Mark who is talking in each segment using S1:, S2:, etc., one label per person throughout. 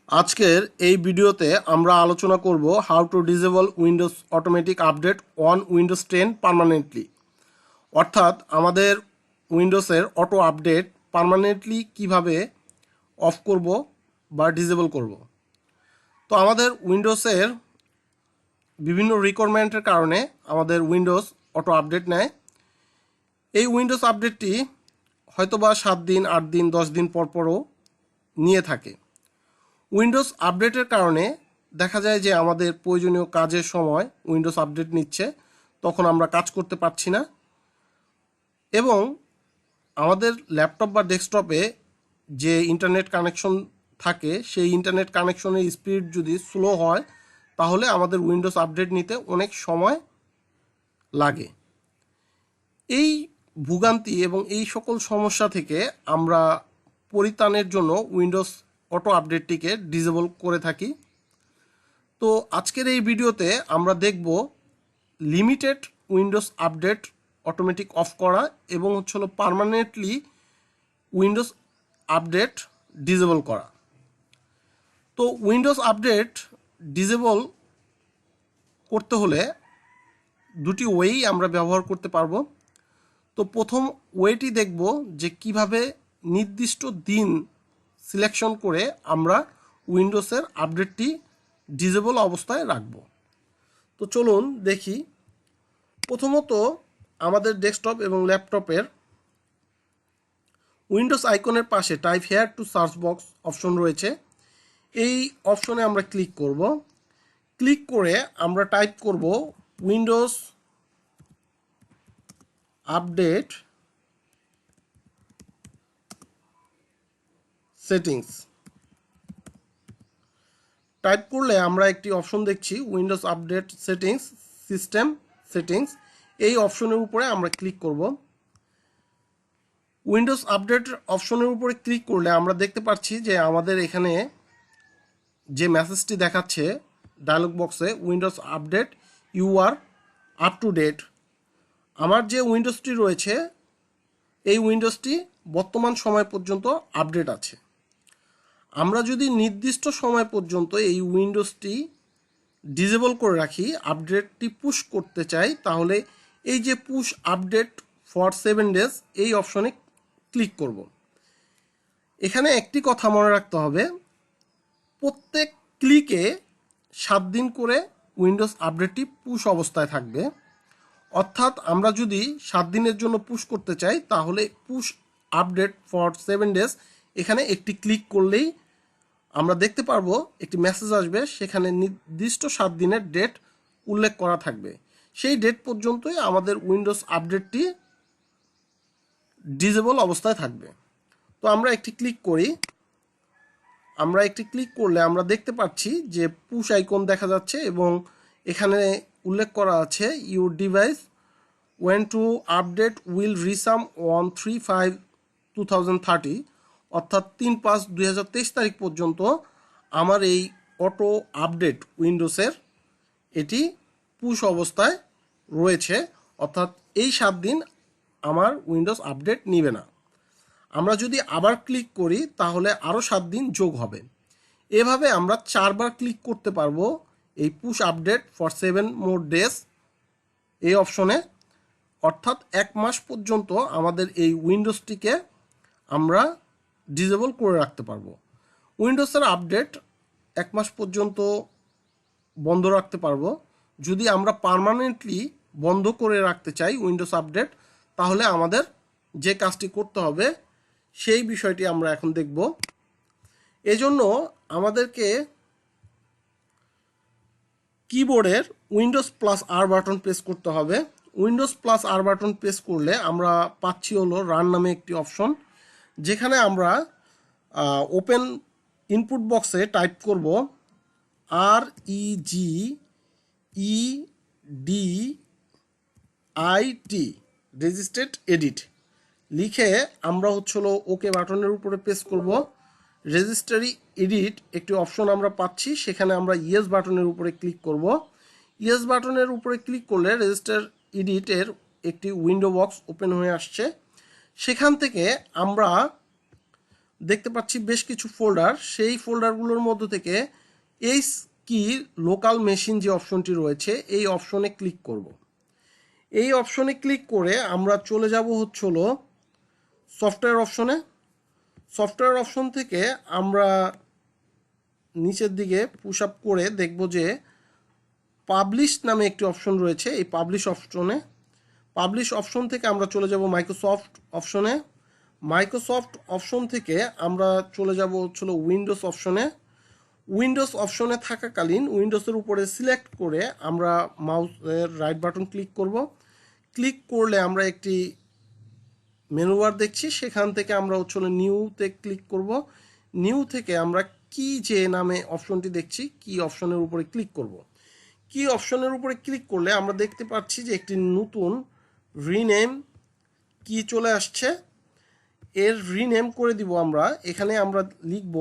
S1: আজকের এই ভিডিওতে আমরা আলোচনা করব how to disable Windows automatic update on Windows 10 permanently. অর্থাৎ আমাদের উইন্ডোজের অটো আপডেট পার্মানেন্টলি কিভাবে অফ করব বা ডিসেবল করব। তো আমাদের উইন্ডোজের বিভিন্ন রিকোয়ারমেন্টের কারণে আমাদের উইন্ডোজ অটো আপডেট নেয়। এই উইন্ডোজ আপডেটটি হয়তোবা 7 দিন 8 দিন 10 দিন পরও নিয়ে থাকে। উইন্ডোজ আপডেটের কারণে দেখা যায় যে আমাদের প্রয়োজনীয় কাজের সময় উইন্ডোজ আপডেট নিচ্ছে, তখন আমরা কাজ করতে পারছি না, এবং আমাদের ল্যাপটপ বা ডেস্কটপে যে ইন্টারনেট কানেকশন থাকে সেই ইন্টারনেট কানেকশনের স্পিড যদি স্লো হয় তাহলে আমাদের উইন্ডোজ আপডেট নিতে অনেক সময় লাগে। এই ভোগান্তি এবং এই সকল সমস্যা থেকে আমরা পরিত্রাণের জন্য উইন্ডোজ অটো আপডেটটিকে ডিসেবল করে থাকি। তো আজকের এই ভিডিওতে আমরা দেখব limited Windows update automatic off করা এবং হলো পার্মানেন্টলি উইন্ডোজ আপডেট ডিসেবল করা। তো উইন্ডোজ আপডেট ডিসেবল করতে হলে দুটি ওয়েই আমরা ব্যবহার করতে পারবো। তো প্রথম ওয়েটি দেখব যে কিভাবে নির্দিষ্ট দিন সিলেকশন করে আমরা উইন্ডোজের আপডেটটি ডিসেবল অবস্থায় রাখব। তো চলুন দেখি। প্রথমত আমাদের ডেস্কটপ এবং ল্যাপটপের উইন্ডোজ আইকনের পাশে type hair to search box option রয়েছে। এই অপশনে আমরা ক্লিক করব। ক্লিক করে আমরা টাইপ করব উইন্ডোজ আপডেট সেটিংস। টাইপ করলে আমরা একটি অপশন দেখছি Windows update settings, system settings. এই অপশনের উপরে আমরা ক্লিক করব। উইন্ডোজ আপডেট অপশনের উপরে ক্লিক করলে আমরা দেখতে পাচ্ছি যে আমাদের এখানে যে মেসেজটি দেখাচ্ছে ডায়লগ বক্সে, Windows update you are up to date. আমার যে উইন্ডোজটি রয়েছে এই উইন্ডোজটি বর্তমান সময় পর্যন্ত আপডেট আছে। আমরা যদি নির্দিষ্ট সময় পর্যন্ত এই উইন্ডোজটি ডিসেবল করে রাখি, আপডেটটি পুশ করতে চাই, তাহলে এই যে পুশ আপডেট ফর 7 ডেজ এই অপশনে ক্লিক করব। এখানে একটি কথা মনে রাখতে হবে, প্রত্যেক ক্লিকে 7 দিন করে উইন্ডোজ আপডেটটি পুশ অবস্থায় থাকবে। অর্থাৎ আমরা যদি 7 দিনের জন্য পুশ করতে চাই তাহলে পুশ আপডেট ফর 7 ডেজ এখানে একটি ক্লিক করলেই আমরা দেখতে পারবো একটি মেসেজ আসবে, সেখানে নির্দিষ্ট 7 দিনের ডেট উল্লেখ করা থাকবে। সেই ডেট পর্যন্তই আমাদের উইন্ডোজ আপডেটটি ডিসেবল অবস্থায় থাকবে। তো আমরা একটি ক্লিক করি। আমরা একটি ক্লিক করলে আমরা দেখতে পাচ্ছি যে পুশ আইকন দেখা যাচ্ছে এবং এখানে উল্লেখ করা আছে your device when to update will resume on 3/5/2030, অর্থাৎ 3/5/2023 তারিখ পর্যন্ত আমার এই অটো আপডেট উইন্ডোজের এটি পুশ অবস্থায় রয়েছে। অর্থাৎ এই 7 দিন আমার উইন্ডোজ আপডেট নিবে না। আমরা যদি আবার ক্লিক করি তাহলে আরও 7 দিন যোগ হবে। এভাবে আমরা 4 বার ক্লিক করতে পারবো এই push update for 7 more days এই অপশনে। অর্থাৎ 1 মাস পর্যন্ত আমাদের এই উইন্ডোজটিকে আমরা ডিসেবল করে রাখতে পারবো। উইন্ডোজের আপডেট 1 মাস পর্যন্ত বন্ধ রাখতে পারবো। যদি আমরা পার্মানেন্টলি বন্ধ করে রাখতে চাই উইন্ডোজ আপডেট, তাহলে আমাদের যে কাজটি করতে হবে সেই বিষয়টি আমরা এখন দেখব। এজন্য আমাদেরকে কিবোর্ডের উইন্ডোজ প্লাস আর বাটন প্রেস করতে হবে। উইন্ডোজ প্লাস আর বাটন প্রেস করলে আমরা পাচ্ছি হলো রান নামে একটি অপশন, যেখানে আমরা ওপেন ইনপুট বক্সে টাইপ করব REGEDIT রেজিস্ট্রেড এডিট লিখে আমরা হলো ওকে বাটনের উপরে প্রেস করব। রেজিস্ট্রি এডিট একটি অপশন আমরা পাচ্ছি, সেখানে আমরা ইয়েস বাটনের উপরে ক্লিক করব। ইয়েস বাটনের উপরে ক্লিক করলে রেজিস্টার এডিটের একটি উইন্ডো বক্স ওপেন হয়ে আসছে। সেখান থেকে আমরা দেখতে পাচ্ছি বেশ কিছু ফোল্ডার, সেই ফোল্ডারগুলোর মধ্যে থেকে এইচ কি লোকাল মেশিন যে অপশনটি রয়েছে এই অপশনে ক্লিক করব। এই অপশনে ক্লিক করে আমরা চলে যাব হলো সফটওয়্যার অপশনে। সফটওয়্যার অপশন থেকে আমরা নিচের দিকে পুশ আপ করে দেখব যে পাবলিশ নামে একটি অপশন রয়েছে। এই পাবলিশ অপশন থেকে আমরা চলে যাব মাইক্রোসফট অপশনে। মাইক্রোসফট অপশন থেকে আমরা চলে যাব হলো উইন্ডোজ অপশনে। উইন্ডোজ অপশনে থাকাকালীন উইন্ডোজের উপরে সিলেক্ট করে আমরা মাউসের রাইট বাটন ক্লিক করব। ক্লিক করলে আমরা একটি মেনু বার দেখছি, সেখান থেকে আমরা হলো নিউতে ক্লিক করব। নিউ থেকে আমরা কি যে নামে অপশনটি দেখছি কি অপশনের উপরে ক্লিক করব। কি অপশনের উপরে ক্লিক করলে আমরা দেখতে পাচ্ছি যে একটি নতুন রিনেম কি চলে আসছে। এর রিনেম করে দিব আমরা। এখানে আমরা লিখব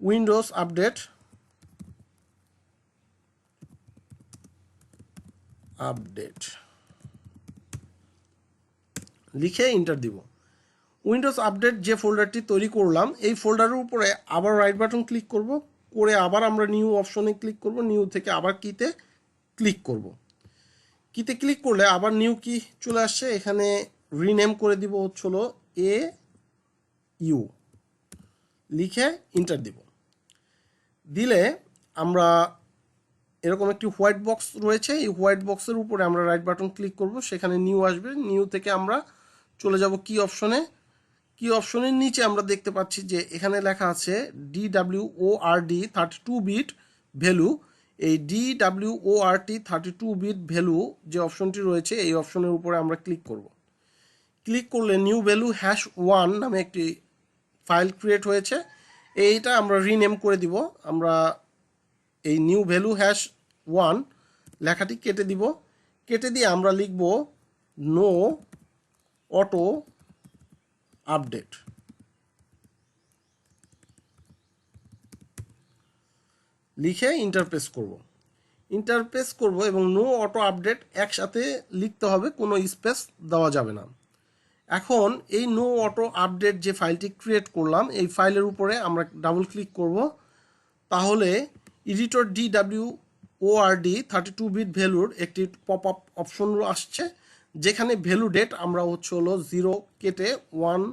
S1: উইন্ডোজ আপডেট লিখে এন্টার দিব। উইন্ডোজ আপডেট যে ফোল্ডারটি তৈরি করলাম এই ফোল্ডারের উপরে আবার রাইট বাটন ক্লিক করব, করে আবার আমরা নিউ অপশনে ক্লিক করব। নিউ থেকে আবার কিতে ক্লিক করব। কিতে ক্লিক করলে আবার নিউ কি চলে আসছে। এখানে রিনেম করে দিব হলো AU লিখে এন্টার দিব। দিলে আমরা এরকম একটি হোয়াইট বক্স রয়েছে, এই হোয়াইট বক্সের উপরে আমরা রাইট বাটন ক্লিক করব, সেখানে নিউ আসবে। নিউ থেকে আমরা চলে যাব কি অপশনে। কি অপশনের নিচে আমরা দেখতে পাচ্ছি যে এখানে লেখা আছে DWORD 32 বিট ভ্যালু। এই DWORD 32 বিট ভ্যালু যে অপশনটি রয়েছে এই অপশনের উপরে আমরা ক্লিক করব। ক্লিক করলে নিউ ভ্যালু #1 নামে একটি ফাইল ক্রিয়েট হয়েছে, এইটা আমরা রিনেম করে দিব। আমরা এই নিউ ভ্যালু #1 লেখাটি কেটে দিব। কেটে দিয়ে আমরা লিখব নো অটো আপডেট। লিখে ইন্টারপ্রেস করব এবং নো অটো আপডেট একসাথে লিখতে হবে, কোনো স্পেস দেওয়া যাবে না। এখন এই নো অটো আপডেট যে ফাইলটি ক্রিয়েট করলাম এই ফাইলের উপরে আমরা ডাবল ক্লিক করব। তাহলে এডিটর DWORD 32 বিট ভ্যালুর একটি পপ আপ অপশন আসছে, যেখানে ভ্যালু ডেট আমরা হলো 0 কেটে 1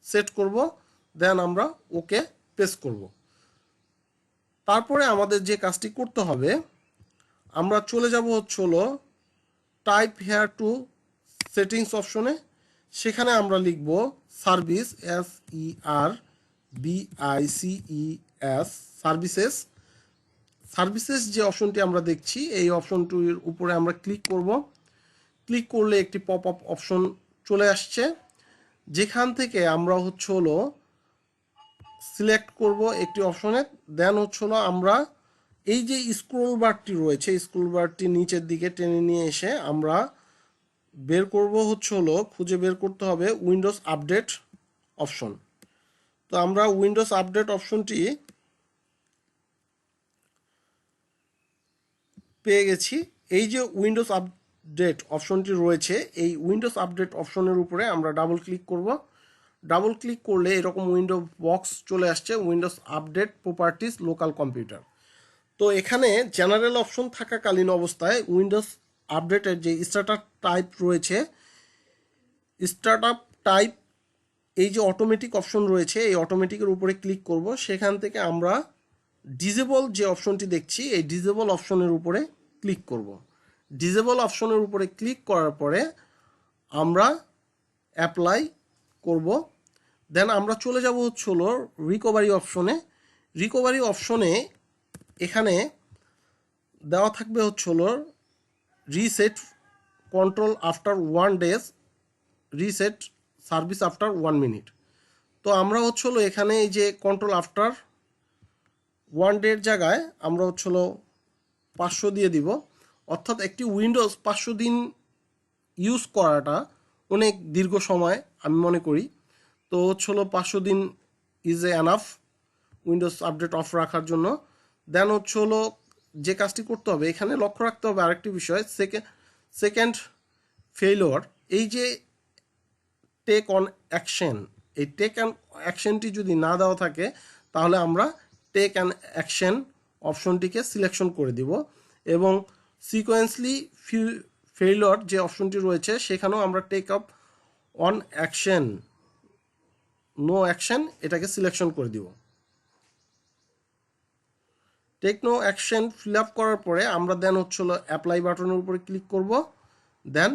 S1: সেট করব। দেন আমরা ওকে প্রেস করব। তারপরে আমাদের যে কাজটি করতে হবে, আমরা চলে যাব হলো টাইপ হেয়ার টু সেটিংস অপশনে। সেখানে আমরা লিখব সার্ভিস SERVICES সার্ভিসেস যে অপশনটি আমরা দেখছি এই অপশনটির উপরে আমরা ক্লিক করব। ক্লিক করলে একটি পপ আপ অপশন চলে আসছে, যেখান থেকে আমরা হলো সিলেক্ট করব একটি অপশনে। দেন হলো আমরা এই যে স্ক্রল বারটি রয়েছে স্ক্রল বারটি নিচের দিকে টেনে নিয়ে এসে আমরা বের করব হলো খুঁজে বের করতে হবে উইন্ডোজ আপডেট অপশন। তো আমরা উইন্ডোজ আপডেট অপশনটি পেয়ে গেছি। এই যে উইন্ডোজ আপডেট অপশনটি রয়েছে এই উইন্ডোজ আপডেট অপশনের উপরে আমরা ডাবল ক্লিক করব। ডাবল ক্লিক করলে এরকম উইন্ডো বক্স চলে আসছে, Windows update properties local computer. তো এখানে জেনারেল অপশন থাকাকালীন অবস্থায় উইন্ডোজ আপডেটের যে স্টার্টআপ টাইপ রয়েছে স্টার্টআপ টাইপ এই যে অটোমেটিক অপশন রয়েছে এই অটোমেটিকের উপরে ক্লিক করব। সেখান থেকে আমরা ডিজেবল যে অপশনটি দেখছি এই ডিজেবল অপশনের উপরে ক্লিক করব। ডিজেবল অপশনের উপরে ক্লিক করার পরে আমরা অ্যাপ্লাই করব। দেন আমরা চলে যাব হলো রিকভারি অপশনে। রিকভারি অপশনে এখানে দেওয়া থাকবে হলো reset control after 1 days, reset service after 1 minute. তো আমরা হলো এখানে এই যে কন্ট্রোল আফটার 1 ডের জায়গায় আমরা হলো 500 দিয়ে দিব। অর্থাৎ একটি উইন্ডোজ 500 দিন ইউজ করাটা অনেক দীর্ঘ সময় আমি মনে করি। তো হলো 500 দিন is enough Windows update of রাখার জন্য। দেন হলো যে কাজটি করতে হবে এখানে লক্ষ্য রাখতে হবে আরেকটি বিষয়, সেকেন্ড ফেইলিওর এই যে টেক অন অ্যাকশন এই টেক অ্যান অ্যাকশনটি যদি না দেওয়া থাকে তাহলে আমরা টেক অ্যান অ্যাকশন অপশনটিকে সিলেকশন করে দিব এবং সিকোয়েন্সলি ফেইলর যে অপশনটি রয়েছে সেখানেও আমরা take up on action no action এটাকে সিলেকশন করে দিব। Take no action fill up করার পরে আমরা দেন হচ্ছিল অ্যাপ্লাই বাটনের উপরে ক্লিক করব, দেন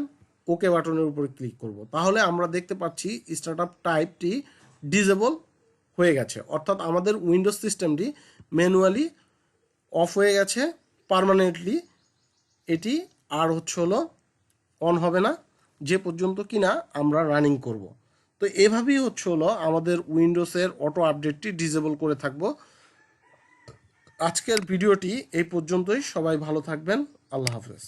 S1: ওকে বাটনের উপরে ক্লিক করব। তাহলে আমরা দেখতে পাচ্ছি স্টার্টআপ টাইপটি ডিজেবল হয়ে গেছে, অর্থাৎ আমাদের উইন্ডোজ সিস্টেমটি ম্যানুয়ালি অফ হয়ে গেছে পার্মানেন্টলি। এটি আর অন হবে না যে পর্যন্ত কিনা আমরা রানিং করব। তো এভাবেই আমাদের উইন্ডোজের অটো আপডেটটি ডিজেবল করে থাকবো। আজকের ভিডিওটি এই পর্যন্তই। সবাই ভালো থাকবেন। আল্লাহ হাফেজ।